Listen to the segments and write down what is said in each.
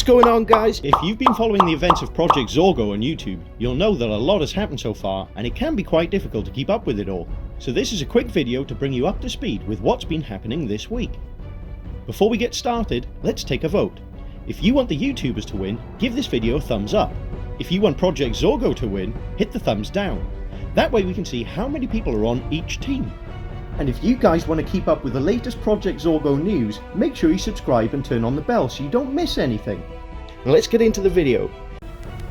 going on, guys? If you've been following the events of Project Zorgo on YouTube, you'll know that a lot has happened so far, and it can be quite difficult to keep up with it all. So this is a quick video to bring you up to speed with what's been happening this week. Before we get started, let's take a vote. If you want the YouTubers to win, give this video a thumbs up. If you want Project Zorgo to win, hit the thumbs down. That way we can see how many people are on each team. And if you guys want to keep up with the latest Project Zorgo news, make sure you subscribe and turn on the bell so you don't miss anything. Now let's get into the video.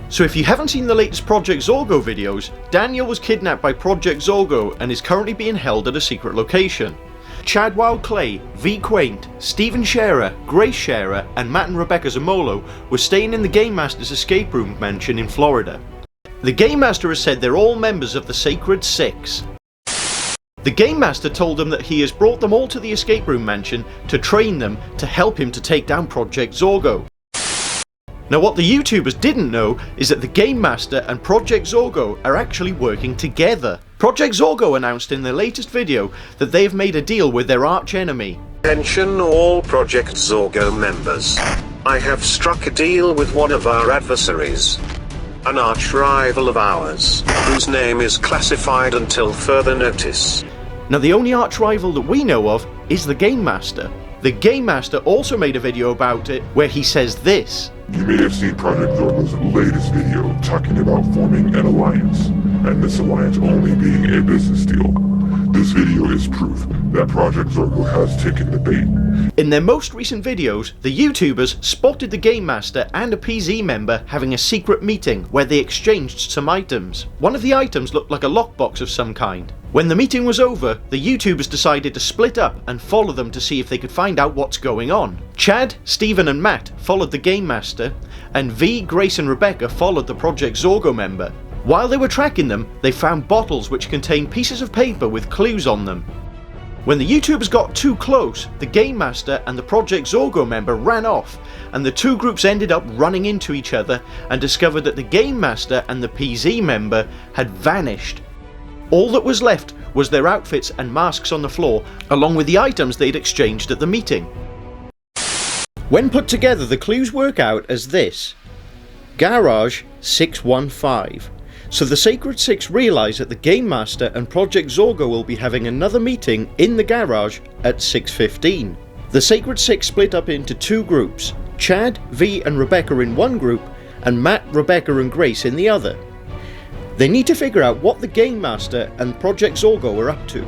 So if you haven't seen the latest Project Zorgo videos, Daniel was kidnapped by Project Zorgo and is currently being held at a secret location. Chad Wild Clay, Qwaint, Stephen Scherer, Grace Scherer and Matt and Rebecca Zamolo were staying in the Gamemaster's escape room mansion in Florida. The Gamemaster has said they're all members of the Sacred Six. The Gamemaster told them that he has brought them all to the escape room mansion to train them to help him to take down Project Zorgo. Now what the YouTubers didn't know is that the Gamemaster and Project Zorgo are actually working together. Project Zorgo announced in their latest video that they have made a deal with their arch enemy. Attention all Project Zorgo members. I have struck a deal with one of our adversaries. An arch rival of ours, whose name is classified until further notice. Now the only arch rival that we know of is the Gamemaster. The Gamemaster also made a video about it where he says this. You may have seen Project Zorgo's latest video talking about forming an alliance, and this alliance only being a business deal. This video is proof that Project Zorgo has taken the bait. In their most recent videos, the YouTubers spotted the Gamemaster and a PZ member having a secret meeting where they exchanged some items. One of the items looked like a lockbox of some kind. When the meeting was over, the YouTubers decided to split up and follow them to see if they could find out what's going on. Chad, Stephen and Matt followed the Gamemaster, and V, Grace and Rebecca followed the Project Zorgo member. While they were tracking them, they found bottles which contained pieces of paper with clues on them. When the YouTubers got too close, the Gamemaster and the Project Zorgo member ran off, and the two groups ended up running into each other and discovered that the Gamemaster and the PZ member had vanished. All that was left was their outfits and masks on the floor, along with the items they'd exchanged at the meeting. When put together, the clues work out as this: Garage 615. So the Sacred Six realise that the Gamemaster and Project Zorgo will be having another meeting in the garage at 6:15. The Sacred Six split up into two groups, Chad, V and Rebecca in one group, and Matt, Rebecca and Grace in the other. They need to figure out what the Gamemaster and Project Zorgo are up to.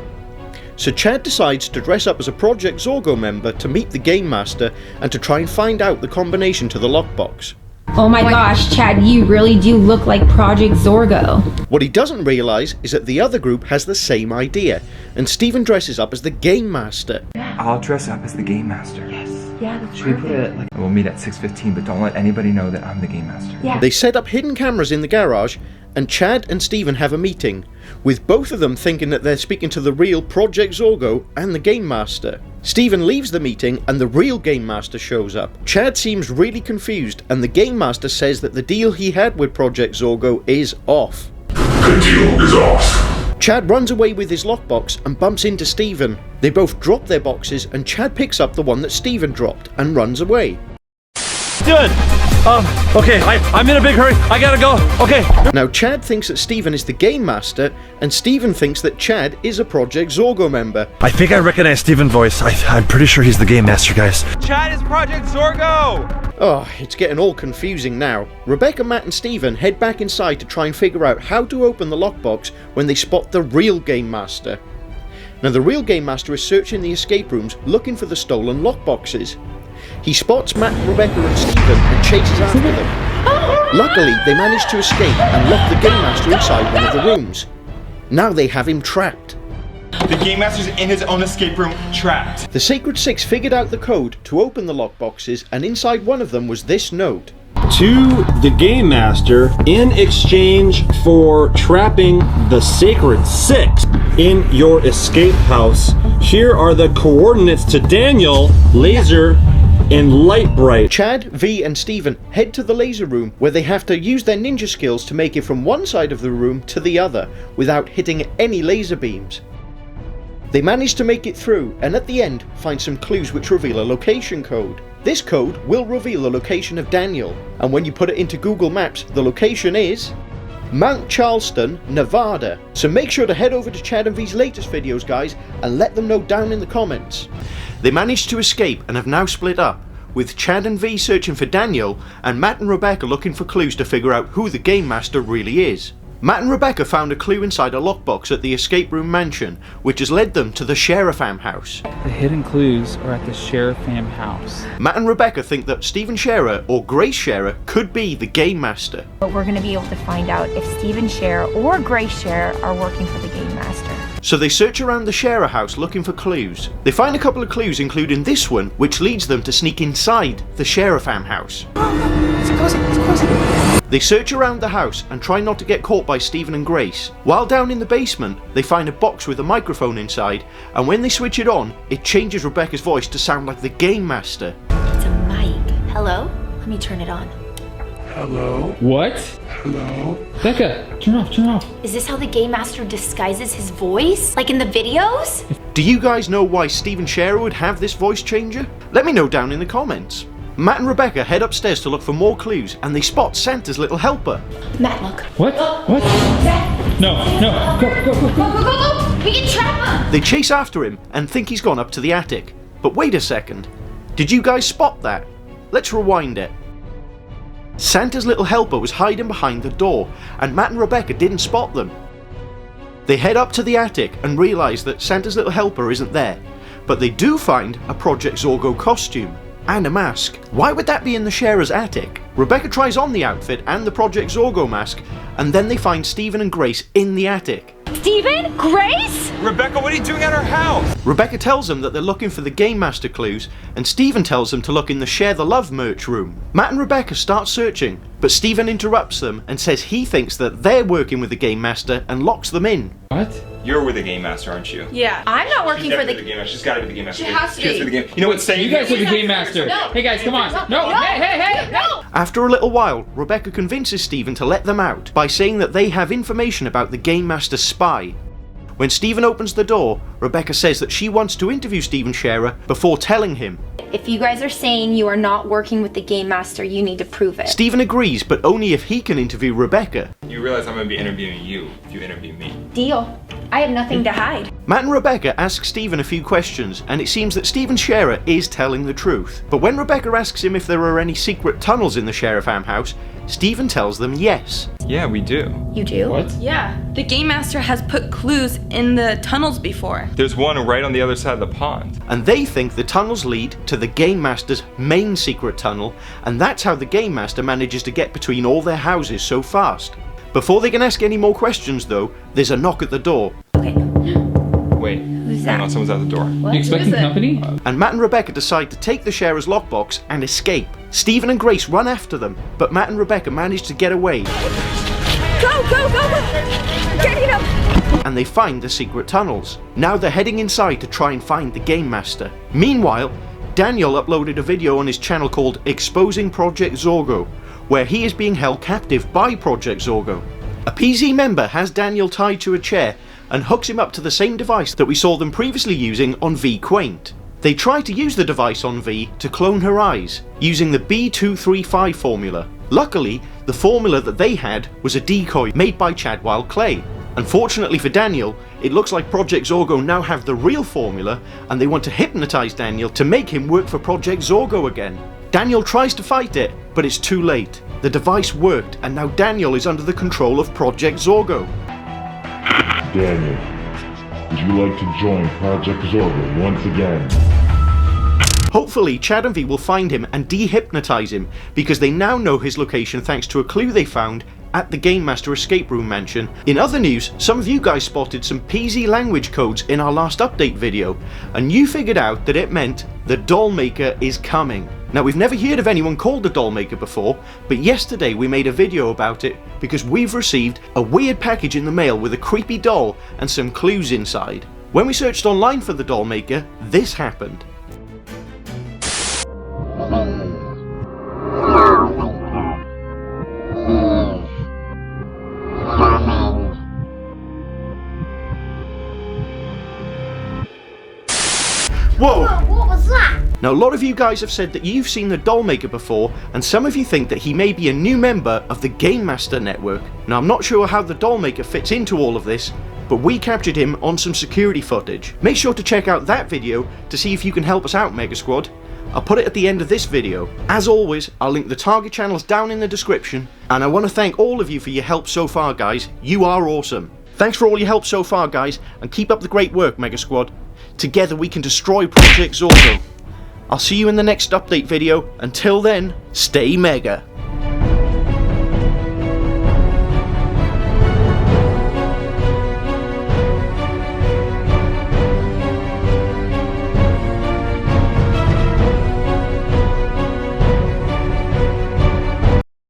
So Chad decides to dress up as a Project Zorgo member to meet the Gamemaster and to try and find out the combination to the lockbox. Oh my gosh, Chad, you really do look like Project Zorgo. What he doesn't realise is that the other group has the same idea, and Stephen dresses up as the Gamemaster. I'll dress up as the Gamemaster. Yes. Yeah, that's Should we put it like, we'll meet at 6:15, but don't let anybody know that I'm the Gamemaster. Yeah. They set up hidden cameras in the garage, and Chad and Stephen have a meeting, with both of them thinking that they're speaking to the real Project Zorgo and the Gamemaster. Stephen leaves the meeting and the real Gamemaster shows up. Chad seems really confused, and the Gamemaster says that the deal he had with Project Zorgo is off. The deal is off. Chad runs away with his lockbox and bumps into Stephen. They both drop their boxes and Chad picks up the one that Stephen dropped and runs away. Good. Okay, I'm in a big hurry. I gotta go. Okay. Now Chad thinks that Stephen is the Gamemaster, and Stephen thinks that Chad is a Project Zorgo member. I think I recognize Steven's voice. I'm pretty sure he's the Gamemaster, guys. Chad is Project Zorgo! Oh, it's getting all confusing now. Rebecca, Matt and Stephen head back inside to try and figure out how to open the lockbox when they spot the real Gamemaster. Now the real Gamemaster is searching the escape rooms looking for the stolen lockboxes. He spots Matt, Rebecca and Stephen and chases after them. Luckily, they manage to escape and lock the Gamemaster inside one of the rooms. Now they have him trapped. The Gamemaster's in his own escape room, trapped. The Sacred Six figured out the code to open the lockboxes, and inside one of them was this note. To the Gamemaster, in exchange for trapping the Sacred Six in your escape house, here are the coordinates to Daniel, Laser, and Lightbright. Chad, V and Stephen head to the laser room where they have to use their ninja skills to make it from one side of the room to the other without hitting any laser beams. They manage to make it through and at the end find some clues which reveal a location code. This code will reveal the location of Daniel, and when you put it into Google Maps, the location is Mount Charleston, Nevada. So make sure to head over to Chad and V's latest videos, guys, and let them know down in the comments. They managed to escape and have now split up, with Chad and V searching for Daniel and Matt and Rebecca looking for clues to figure out who the Game Master really is. Matt and Rebecca found a clue inside a lockbox at the escape room mansion, which has led them to the Sheriffam house. The hidden clues are at the Sheriffam house. Matt and Rebecca think that Stephen Scherer or Grace Scherer could be the Game Master. But we're going to be able to find out if Stephen Scherer or Grace Scherer are working for the Game Master. So they search around the Scherer house looking for clues. They find a couple of clues, including this one, which leads them to sneak inside the Sheriffam house. It's closing. They search around the house and try not to get caught by Stephen and Grace. While down in the basement, they find a box with a microphone inside, and when they switch it on, it changes Rebecca's voice to sound like the Game Master. It's a mic. Hello? Let me turn it on. Hello? What? Hello? Becca, turn off. Is this how the Game Master disguises his voice? Like in the videos? Do you guys know why Stephen Scherer would have this voice changer? Let me know down in the comments. Matt and Rebecca head upstairs to look for more clues, and they spot Santa's little helper. Matt, look. What? What? No, go. We can trap him! They chase after him and think he's gone up to the attic. But wait a second. Did you guys spot that? Let's rewind it. Santa's little helper was hiding behind the door, and Matt and Rebecca didn't spot them. They head up to the attic and realise that Santa's little helper isn't there, but they do find a Project Zorgo costume and a mask. Why would that be in the Scherer's attic? Rebecca tries on the outfit and the Project Zorgo mask, and then they find Stephen and Grace in the attic. Stephen? Grace? Rebecca, what are you doing at our house? Rebecca tells them that they're looking for the Game Master clues, and Stephen tells them to look in the Share the Love merch room. Matt and Rebecca start searching, but Stephen interrupts them and says he thinks that they're working with the Game Master and locks them in. What? You're with the Game Master, aren't you? Yeah. I'm not working for the Game Master. She's gotta be the Game Master. She has to be. The game. You know what? Say You guys are the Game Master. No. Hey guys, come on. No. Hey. No. After a little while, Rebecca convinces Stephen to let them out by saying that they have information about the Game Master's spy. When Stephen opens the door, Rebecca says that she wants to interview Stephen Scherer before telling him. If you guys are saying you are not working with the Game Master, you need to prove it. Stephen agrees, but only if he can interview Rebecca. You realize I'm gonna be interviewing you if you interview me. Deal. I have nothing to hide. Matt and Rebecca ask Stephen a few questions, and it seems that Stephen Scherer is telling the truth. But when Rebecca asks him if there are any secret tunnels in the Sheriffam house, Stephen tells them yes. Yeah, we do. You do? What? Yeah, the Game Master has put clues in the tunnels before. There's one right on the other side of the pond. And they think the tunnels lead to the Game Master's main secret tunnel, and that's how the Game Master manages to get between all their houses so fast. Before they can ask any more questions though, there's a knock at the door. Okay. Wait. Who's Hang that? on, someone's at the door. What? You expecting company? And Matt and Rebecca decide to take the Scherer's lockbox and escape. Stephen and Grace run after them, but Matt and Rebecca manage to get away. Go! Getting him! And they find the secret tunnels. Now they're heading inside to try and find the Game Master. Meanwhile, Daniel uploaded a video on his channel called Exposing Project Zorgo, where he is being held captive by Project Zorgo. A PZ member has Daniel tied to a chair and hooks him up to the same device that we saw them previously using on Qwaint. They try to use the device on V to clone her eyes, using the B235 formula. Luckily, the formula that they had was a decoy made by Chadwild Clay. Unfortunately for Daniel, it looks like Project Zorgo now have the real formula, and they want to hypnotize Daniel to make him work for Project Zorgo again. Daniel tries to fight it, but it's too late. The device worked, and now Daniel is under the control of Project Zorgo. Daniel, would you like to join Project Zorgo once again? Hopefully, Chad and V will find him and dehypnotize him, because they now know his location thanks to a clue they found at the Game Master escape room mansion. In other news, some of you guys spotted some PZ language codes in our last update video, and you figured out that it meant the doll maker is coming. Now, we've never heard of anyone called the doll maker before, but yesterday we made a video about it because we've received a weird package in the mail with a creepy doll and some clues inside. When we searched online for the doll maker, this happened. Whoa! What was that? Now, a lot of you guys have said that you've seen the doll maker before, and some of you think that he may be a new member of the Gamemaster network. Now, I'm not sure how the doll maker fits into all of this, but we captured him on some security footage. Make sure to check out that video to see if you can help us out, Mega Squad. I'll put it at the end of this video. As always, I'll link the target channels down in the description, and I want to thank all of you for your help so far, guys. You are awesome. Thanks for all your help so far, guys, and keep up the great work, Mega Squad. Together we can destroy Project Zorgo. I'll see you in the next update video. Until then, stay mega.